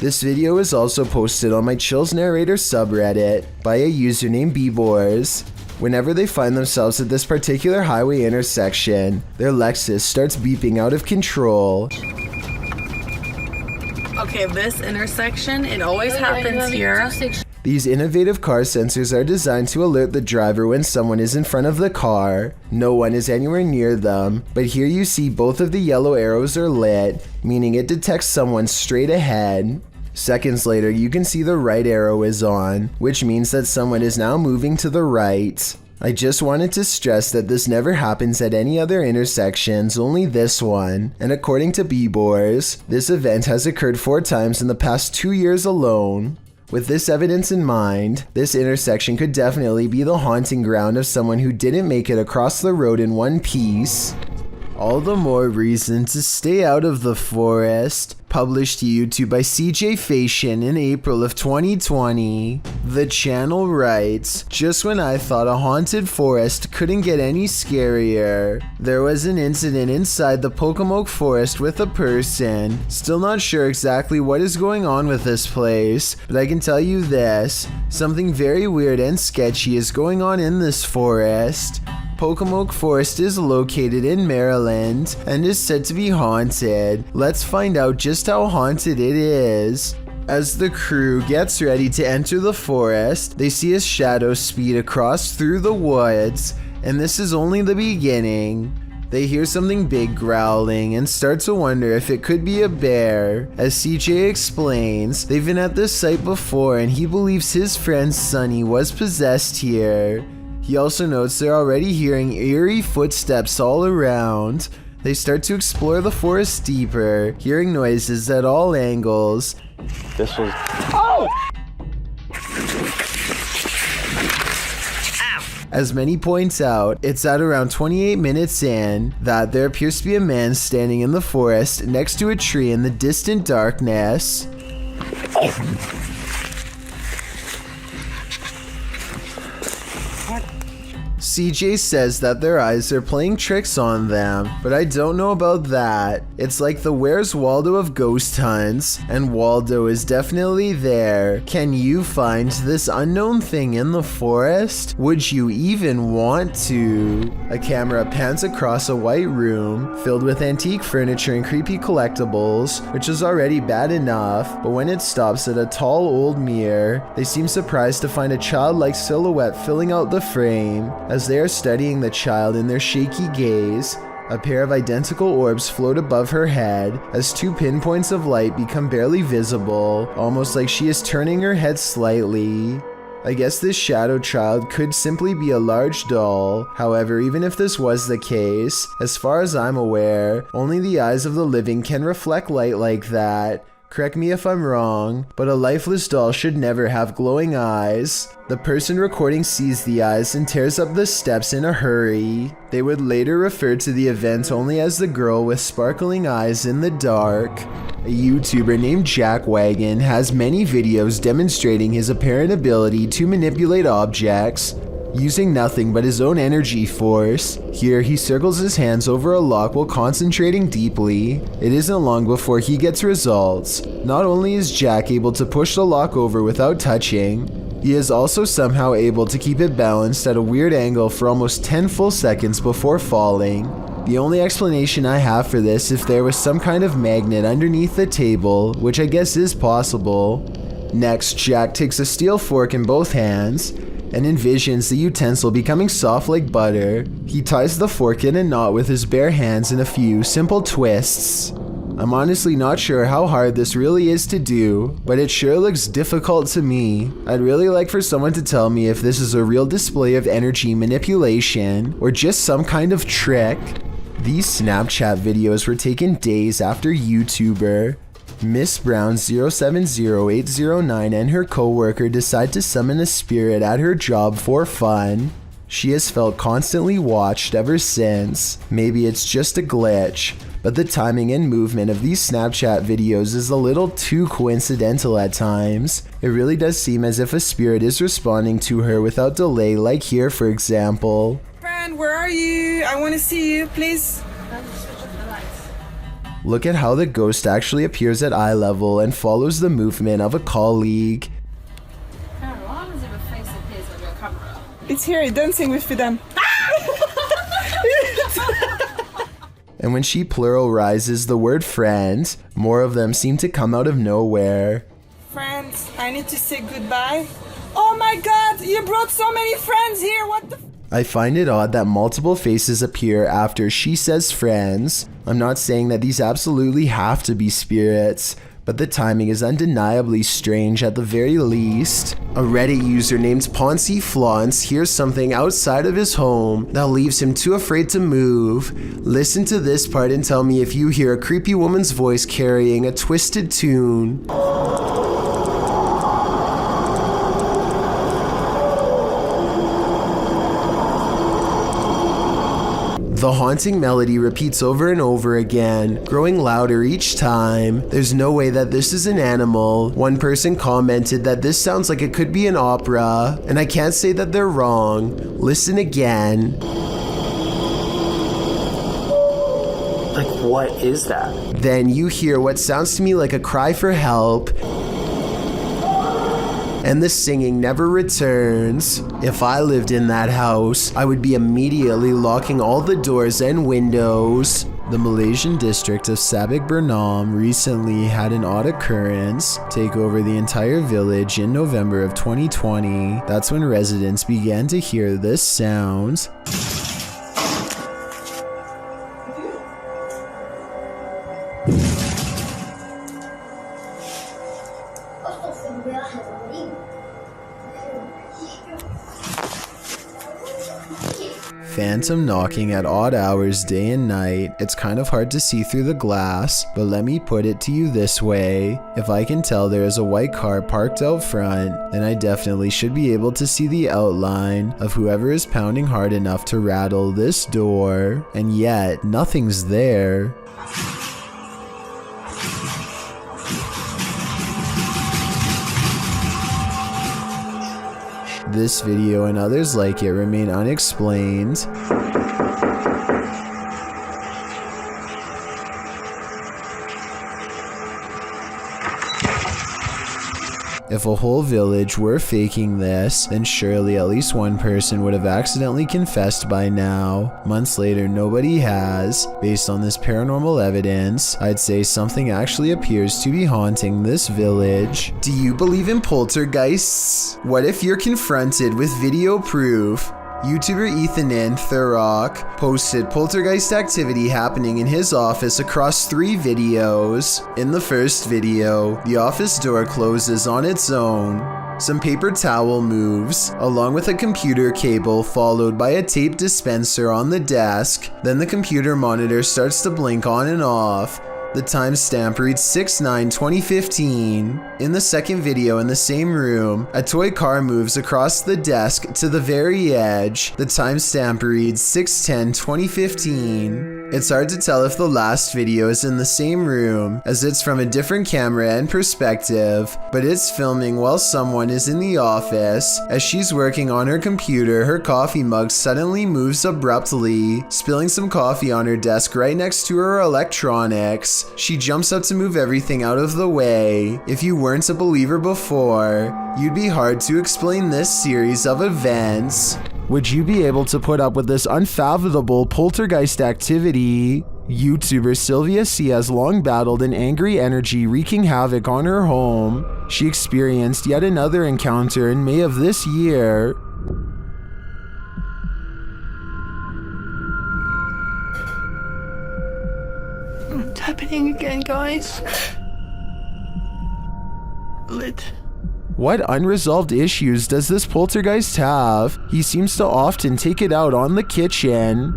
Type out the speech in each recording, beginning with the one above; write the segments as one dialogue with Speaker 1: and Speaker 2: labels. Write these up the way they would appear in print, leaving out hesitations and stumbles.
Speaker 1: This video is also posted on my Chills Narrator subreddit by a user named Bboars. Whenever they find themselves at this particular highway intersection, their Lexus starts beeping out of control.
Speaker 2: Okay, this intersection, it always happens here.
Speaker 1: These innovative car sensors are designed to alert the driver when someone is in front of the car. No one is anywhere near them, but here you see both of the yellow arrows are lit, meaning it detects someone straight ahead. Seconds later, you can see the right arrow is on, which means that someone is now moving to the right. I just wanted to stress that this never happens at any other intersections, only this one. And according to Bboars, this event has occurred 4 times in the past 2 years alone. With this evidence in mind, this intersection could definitely be the haunting ground of someone who didn't make it across the road in one piece. All the more reason to stay out of the forest. Published to YouTube by CJ Fashion in April of 2020. The channel writes, just when I thought a haunted forest couldn't get any scarier, there was an incident inside the Pocomoke forest with a person. Still not sure exactly what is going on with this place, but I can tell you this, something very weird and sketchy is going on in this forest. Pocomoke Forest is located in Maryland and is said to be haunted. Let's find out just how haunted it is. As the crew gets ready to enter the forest, they see a shadow speed across through the woods, and this is only the beginning. They hear something big growling and start to wonder if it could be a bear. As CJ explains, they've been at this site before and he believes his friend Sunny was possessed here. He also notes they're already hearing eerie footsteps all around. They start to explore the forest deeper, hearing noises at all angles.
Speaker 3: This was... Oh!
Speaker 1: As many points out, it's at around 28 minutes in that there appears to be a man standing in the forest next to a tree in the distant darkness. CJ says that their eyes are playing tricks on them, but I don't know about that. It's like the Where's Waldo of ghost hunts, and Waldo is definitely there. Can you find this unknown thing in the forest? Would you even want to? A camera pans across a white room filled with antique furniture and creepy collectibles, which is already bad enough, but when it stops at a tall old mirror, they seem surprised to find a childlike silhouette filling out the frame. As they are studying the child in their shaky gaze, a pair of identical orbs float above her head as 2 pinpoints of light become barely visible, almost like she is turning her head slightly. I guess this shadow child could simply be a large doll. However, even if this was the case, as far as I'm aware, only the eyes of the living can reflect light like that. Correct me if I'm wrong, but a lifeless doll should never have glowing eyes. The person recording sees the eyes and tears up the steps in a hurry. They would later refer to the event only as the girl with sparkling eyes in the dark. A YouTuber named Jack Wagon has many videos demonstrating his apparent ability to manipulate objects using nothing but his own energy force. Here he circles his hands over a lock while concentrating deeply. It isn't long before he gets results. Not only is Jack able to push the lock over without touching, he is also somehow able to keep it balanced at a weird angle for almost 10 full seconds before falling. The only explanation I have for this is if there was some kind of magnet underneath the table, which I guess is possible. Next, Jack takes a steel fork in both hands and envisions the utensil becoming soft like butter. He ties the fork in a knot with his bare hands in a few simple twists. I'm honestly not sure how hard this really is to do, but it sure looks difficult to me. I'd really like for someone to tell me if this is a real display of energy manipulation or just some kind of trick. These Snapchat videos were taken days after YouTuber Miss Brown 070809 and her co-worker decide to summon a spirit at her job for fun. She has felt constantly watched ever since. Maybe it's just a glitch, but the timing and movement of these Snapchat videos is a little too coincidental at times. It really does seem as if a spirit is responding to her without delay, like here for example.
Speaker 4: Friend, where are you? I want to see you, please.
Speaker 1: Look at how the ghost actually appears at eye level and follows the movement of a colleague.
Speaker 4: It's Eerie dancing with them.
Speaker 1: And when she pluralizes the word friends, more of them seem to come out of nowhere.
Speaker 4: Friends, I need to say goodbye. Oh my god, you brought so many friends here, what the
Speaker 1: I find it odd that multiple faces appear after she says friends. I'm not saying that these absolutely have to be spirits, but the timing is undeniably strange at the very least. A Reddit user named Poncy Flauns hears something outside of his home that leaves him too afraid to move. Listen to this part and tell me if you hear a creepy woman's voice carrying a twisted tune. The haunting melody repeats over and over again, growing louder each time. There's no way that this is an animal. One person commented that this sounds like it could be an opera, and I can't say that they're wrong. Listen again.
Speaker 3: Like, what is that?
Speaker 1: Then you hear what sounds to me like a cry for help, and the singing never returns. If I lived in that house, I would be immediately locking all the doors and windows. The Malaysian district of Sabak Bernam recently had an odd occurrence take over the entire village in November of 2020. That's when residents began to hear this sound. Phantom knocking at odd hours day and night. It's kind of hard to see through the glass, but let me put it to you this way. If I can tell there is a white car parked out front, then I definitely should be able to see the outline of whoever is pounding hard enough to rattle this door, and yet nothing's there. This video and others like it remain unexplained. If a whole village were faking this, then surely at least one person would have accidentally confessed by now. Months later, nobody has. Based on this paranormal evidence, I'd say something actually appears to be haunting this village. Do you believe in poltergeists? What if you're confronted with video proof? YouTuber Ethan Thurrock posted poltergeist activity happening in his office across 3 videos. In the first video, the office door closes on its own. Some paper towel moves, along with a computer cable followed by a tape dispenser on the desk. Then the computer monitor starts to blink on and off. The timestamp reads 6/9/2015. In the second video in the same room, a toy car moves across the desk to the very edge. The timestamp reads 6/10/2015. It's hard to tell if the last video is in the same room, as it's from a different camera and perspective, but it's filming while someone is in the office. As she's working on her computer, her coffee mug suddenly moves abruptly, spilling some coffee on her desk right next to her electronics. She jumps up to move everything out of the way. If you weren't a believer before, you'd be hard to explain this series of events. Would you be able to put up with this unfathomable poltergeist activity? YouTuber Sylvia C has long battled an angry energy wreaking havoc on her home. She experienced yet another encounter in May of this year.
Speaker 2: What's happening again, guys? Lit.
Speaker 1: What unresolved issues does this poltergeist have? He seems to often take it out on the kitchen.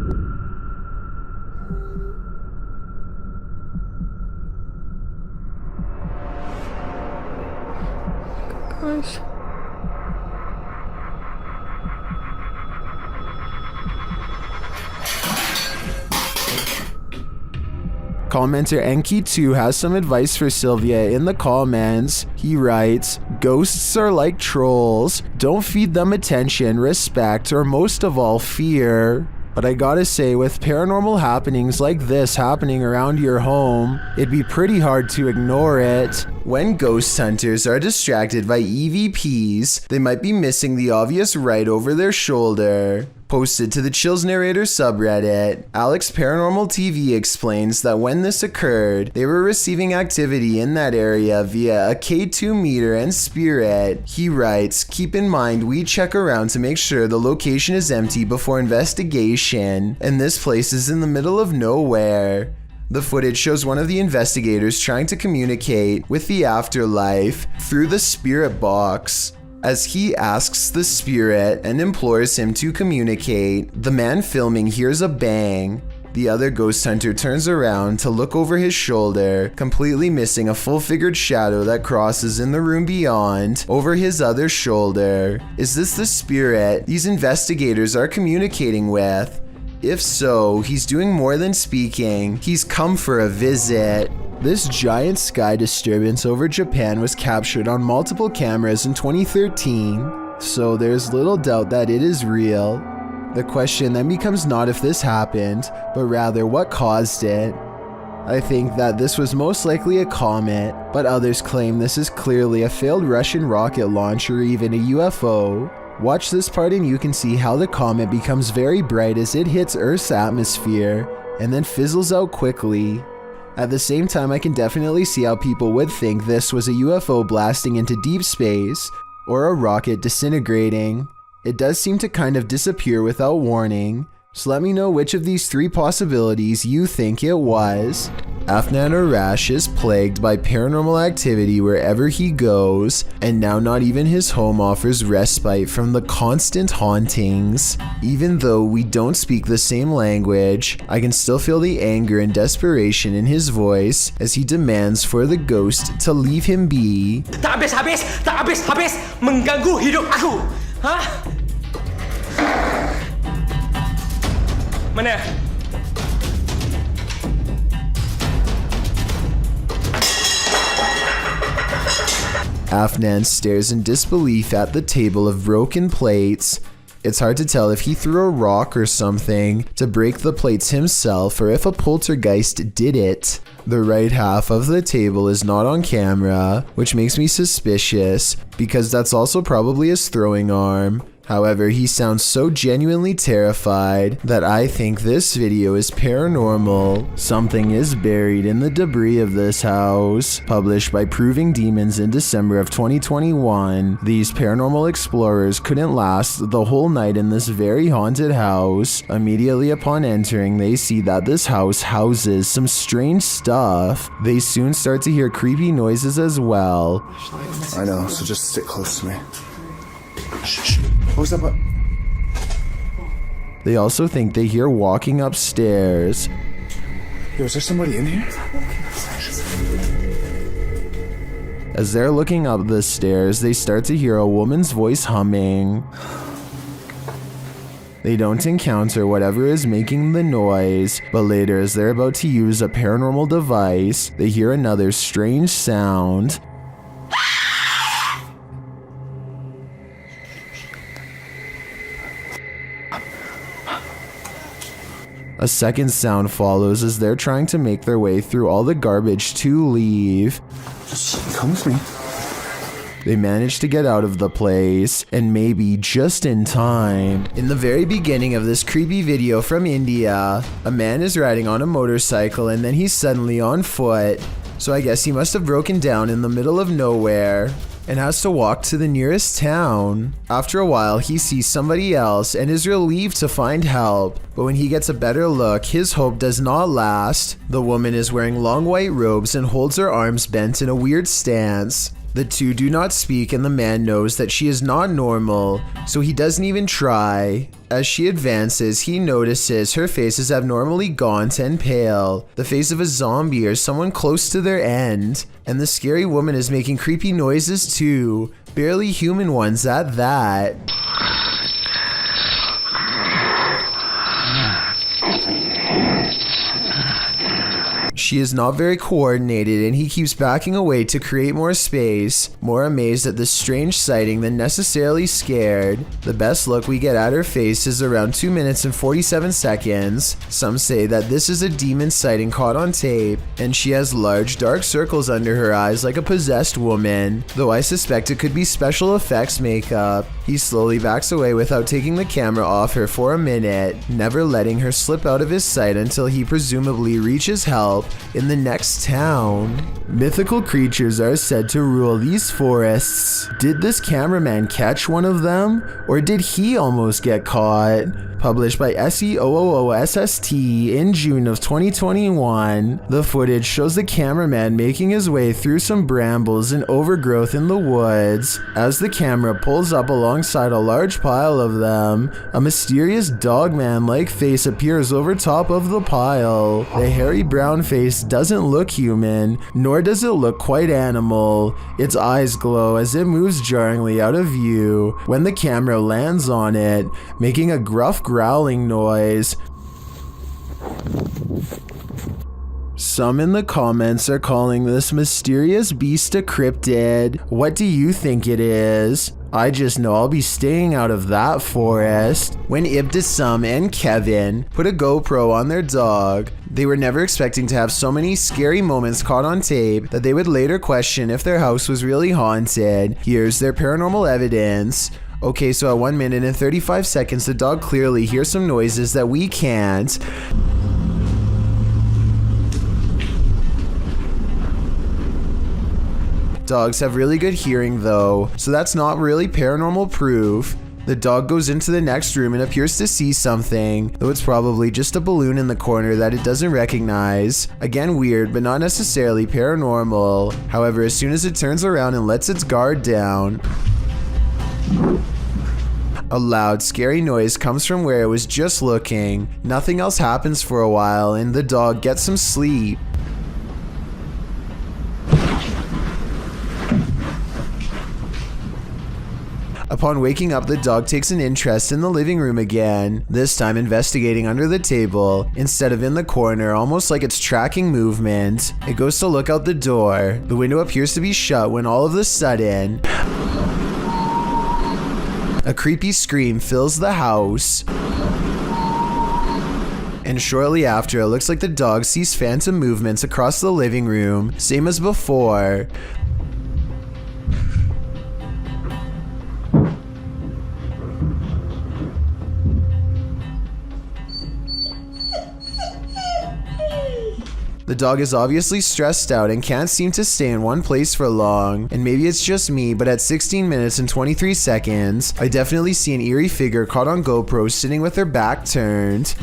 Speaker 2: Guys.
Speaker 1: Commenter Enki2 has some advice for Sylvia in the comments. He writes, "Ghosts are like trolls. Don't feed them attention, respect, or most of all, fear." But I gotta say, with paranormal happenings like this happening around your home, it'd be pretty hard to ignore it. When ghost hunters are distracted by EVPs, they might be missing the obvious right over their shoulder. Posted to the Chills Narrator subreddit, Alex Paranormal TV explains that when this occurred, they were receiving activity in that area via a K2 meter and spirit. He writes, "Keep in mind we check around to make sure the location is empty before investigation, and this place is in the middle of nowhere." The footage shows one of the investigators trying to communicate with the afterlife through the spirit box. As he asks the spirit and implores him to communicate, the man filming hears a bang. The other ghost hunter turns around to look over his shoulder, completely missing a full-figured shadow that crosses in the room beyond, over his other shoulder. Is this the spirit these investigators are communicating with? If so, he's doing more than speaking. He's come for a visit. This giant sky disturbance over Japan was captured on multiple cameras in 2013, so there's little doubt that it is real. The question then becomes not if this happened, but rather what caused it. I think that this was most likely a comet, but others claim this is clearly a failed Russian rocket launch or even a UFO. Watch this part and you can see how the comet becomes very bright as it hits Earth's atmosphere, and then fizzles out quickly. At the same time, I can definitely see how people would think this was a UFO blasting into deep space, or a rocket disintegrating. It does seem to kind of disappear without warning, so let me know which of these three possibilities you think it was. Afnan Arash is plagued by paranormal activity wherever he goes, and now not even his home offers respite from the constant hauntings. Even though we don't speak the same language, I can still feel the anger and desperation in his voice as he demands for the ghost to leave him be.
Speaker 5: Tak habis mengganggu hidup aku. Hah? Mana?
Speaker 1: Afnan stares in disbelief at the table of broken plates. It's hard to tell if he threw a rock or something to break the plates himself or if a poltergeist did it. The right half of the table is not on camera, which makes me suspicious because that's also probably his throwing arm. However, he sounds so genuinely terrified that I think this video is paranormal. Something is buried in the debris of this house. Published by Proving Demons in December of 2021, these paranormal explorers couldn't last the whole night in this very haunted house. Immediately upon entering, they see that this house houses some strange stuff. They soon start to hear creepy noises as well.
Speaker 6: I know, so just stick close to me. Shh. What was that about?
Speaker 1: They also think they hear walking upstairs.
Speaker 6: Yo, is there somebody in here?
Speaker 1: As they're looking up the stairs, they start to hear a woman's voice humming. They don't encounter whatever is making the noise, but later as they're about to use a paranormal device, they hear another strange sound. A second sound follows as they're trying to make their way through all the garbage to leave.
Speaker 6: Just come with me.
Speaker 1: They manage to get out of the place, and maybe just in time. In the very beginning of this creepy video from India, a man is riding on a motorcycle and then he's suddenly on foot. So I guess he must have broken down in the middle of nowhere and has to walk to the nearest town. After a while, he sees somebody else and is relieved to find help. But when he gets a better look, his hope does not last. The woman is wearing long white robes and holds her arms bent in a weird stance. The two do not speak and the man knows that she is not normal, so he doesn't even try. As she advances, he notices her face is abnormally gaunt and pale, the face of a zombie or someone close to their end. And the scary woman is making creepy noises too, barely human ones at that. She is not very coordinated and he keeps backing away to create more space, more amazed at this strange sighting than necessarily scared. The best look we get at her face is around 2 minutes and 47 seconds. Some say that this is a demon sighting caught on tape, and she has large dark circles under her eyes like a possessed woman, though I suspect it could be special effects makeup. He slowly backs away without taking the camera off her for a minute, never letting her slip out of his sight until he presumably reaches help in the next town. Mythical creatures are said to rule these forests. Did this cameraman catch one of them, or did he almost get caught? Published by SEOOOSST in June of 2021, the footage shows the cameraman making his way through some brambles and overgrowth in the woods. As the camera pulls up alongside a large pile of them, a mysterious dogman-like face appears over top of the pile. The hairy brown face doesn't look human, nor does it look quite animal. Its eyes glow as it moves jarringly out of view when the camera lands on it, making a gruff growling noise. Some in the comments are calling this mysterious beast a cryptid. What do you think it is? I just know I'll be staying out of that forest. When Ibtisam and Kevin put a GoPro on their dog, they were never expecting to have so many scary moments caught on tape that they would later question if their house was really haunted. Here's their paranormal evidence. Okay, so at 1 minute and 35 seconds, the dog clearly hears some noises that we can't. Dogs have really good hearing though, so that's not really paranormal proof. The dog goes into the next room and appears to see something, though it's probably just a balloon in the corner that it doesn't recognize. Again, weird, but not necessarily paranormal. However, as soon as it turns around and lets its guard down, a loud, scary noise comes from where it was just looking. Nothing else happens for a while, and the dog gets some sleep. Upon waking up, the dog takes an interest in the living room again, this time investigating under the table, instead of in the corner, almost like it's tracking movement. It goes to look out the door. The window appears to be shut when all of a sudden, a creepy scream fills the house. And shortly after, it looks like the dog sees phantom movements across the living room, same as before. The dog is obviously stressed out and can't seem to stay in one place for long, and maybe it's just me, but at 16 minutes and 23 seconds, I definitely see an eerie figure caught on GoPro sitting with her back turned.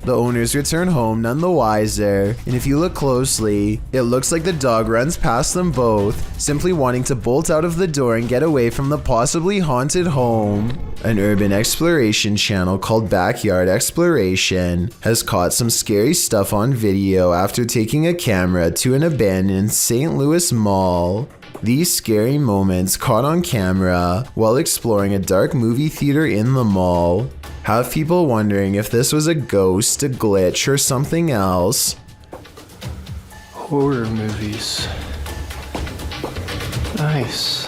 Speaker 1: The owners return home none the wiser, and if you look closely, it looks like the dog runs past them both, simply wanting to bolt out of the door and get away from the possibly haunted home. An urban exploration channel called Backyard Exploration has caught some scary stuff on video after taking a camera to an abandoned St. Louis mall. These scary moments caught on camera while exploring a dark movie theater in the mall have people wondering if this was a ghost, a glitch, or something else.
Speaker 3: Horror movies. Nice.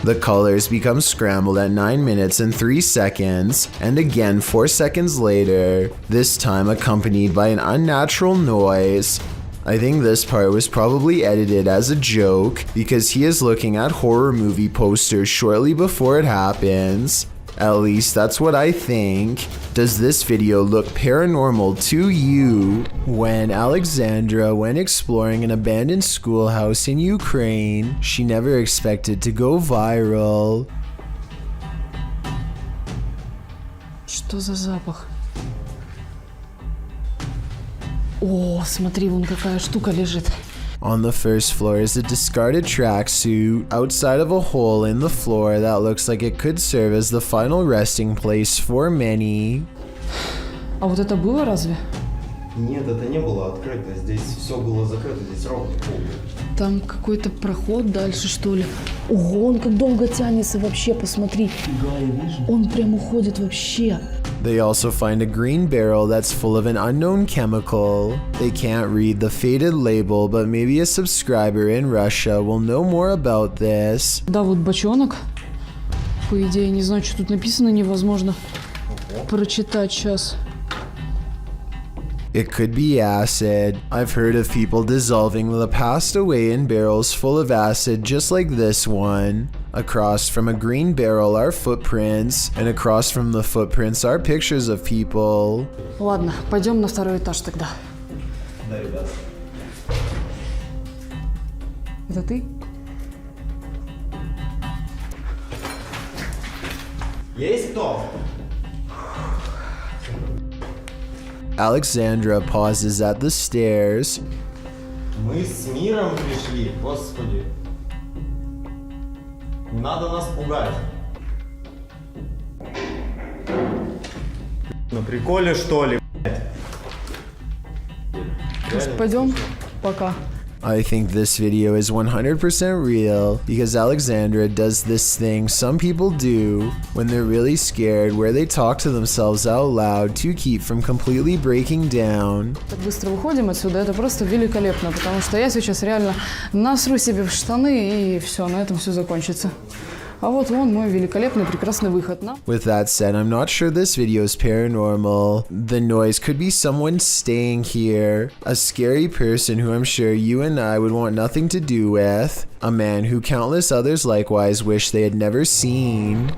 Speaker 1: The colors become scrambled at 9 minutes and 3 seconds, and again 4 seconds later, this time accompanied by an unnatural noise. I think this part was probably edited as a joke because he is looking at horror movie posters shortly before it happens. At least that's what I think. Does this video look paranormal to you? When Alexandra went exploring an abandoned schoolhouse in Ukraine, she never expected to go viral.
Speaker 7: Что за запах? О, смотри, вон какая штука лежит.
Speaker 1: On the first floor is a discarded tracksuit outside of a hole in the floor that looks like it could serve as the final resting place for many.
Speaker 7: А вот это было разве?
Speaker 8: Нет, это не было открыто. Здесь все было закрыто. Здесь ровно пол.
Speaker 7: Там какой-то проход дальше, что ли. Ого, он как долго тянется вообще, посмотри. Он прям уходит вообще.
Speaker 1: They also find a green barrel that's full of an unknown chemical. They can't read the faded label, but maybe a subscriber in Russia will know more about this.
Speaker 7: Да, вот бочонок. По идее, не знаю, что тут написано, невозможно прочитать сейчас.
Speaker 1: It could be acid. I've heard of people dissolving the past away in barrels full of acid just like this one. Across from a green barrel are footprints, and across from the footprints are pictures of people.
Speaker 7: Ладно, пойдем на второй этаж тогда.
Speaker 6: Да, ребят.
Speaker 7: Это ты?
Speaker 6: Есть кто?
Speaker 1: Alexandra pauses at the stairs.
Speaker 6: Мы с миром пришли, господи. Не надо нас пугать. На приколе, что ли, блядь?
Speaker 7: Может, пойдем? Пока.
Speaker 1: I think this video is 100% real because Alexandra does this thing some people do when they're really scared, where they talk to themselves out loud to keep from completely breaking down.
Speaker 7: Так быстро выходим отсюда, это просто великолепно, потому что я сейчас реально насру себе в штаны и все, на этом все закончится. А вот вон мой великолепный, прекрасный выход.
Speaker 1: With that said, I'm not sure this video is paranormal. The noise could be someone staying here, a scary person who I'm sure you and I would want nothing to do with, a man who countless others likewise wish they had never seen.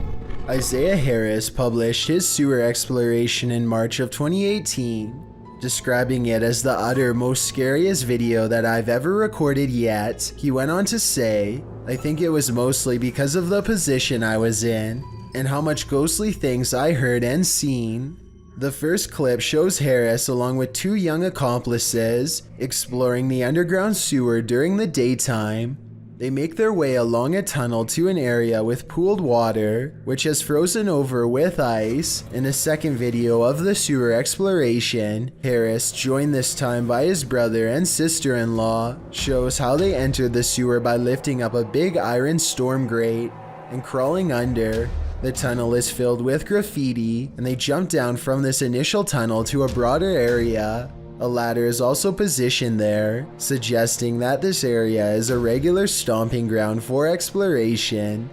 Speaker 1: Isaiah Harris published his sewer exploration in March of 2018, describing it as the utter most scariest video that I've ever recorded yet. He went on to say, I think it was mostly because of the position I was in and how much ghostly things I heard and seen. The first clip shows Harris along with two young accomplices exploring the underground sewer during the daytime. They make their way along a tunnel to an area with pooled water, which has frozen over with ice. In a second video of the sewer exploration, Harris, joined this time by his brother and sister-in-law, shows how they entered the sewer by lifting up a big iron storm grate and crawling under. The tunnel is filled with graffiti, and they jump down from this initial tunnel to a broader area. A ladder is also positioned there, suggesting that this area is a regular stomping ground for exploration.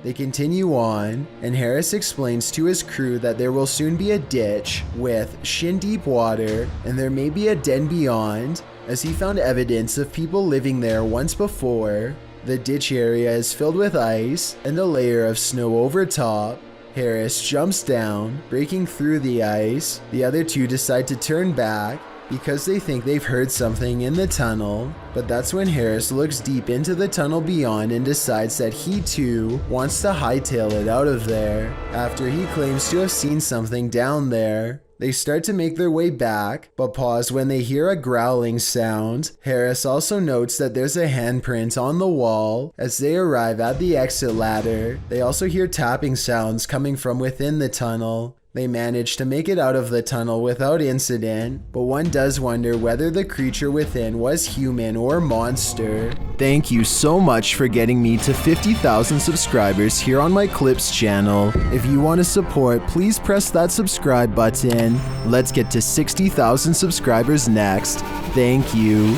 Speaker 1: They continue on, and Harris explains to his crew that there will soon be a ditch with shin-deep water, and there may be a den beyond, as he found evidence of people living there once before. The ditch area is filled with ice and a layer of snow over top. Harris jumps down, breaking through the ice. The other two decide to turn back because they think they've heard something in the tunnel, but that's when Harris looks deep into the tunnel beyond and decides that he too wants to hightail it out of there after he claims to have seen something down there. They start to make their way back, but pause when they hear a growling sound. Harris also notes that there's a handprint on the wall as they arrive at the exit ladder. They also hear tapping sounds coming from within the tunnel. They manage to make it out of the tunnel without incident, but one does wonder whether the creature within was human or monster. Thank you so much for getting me to 50,000 subscribers here on my Clips channel. If you want to support, please press that subscribe button. Let's get to 60,000 subscribers next. Thank you.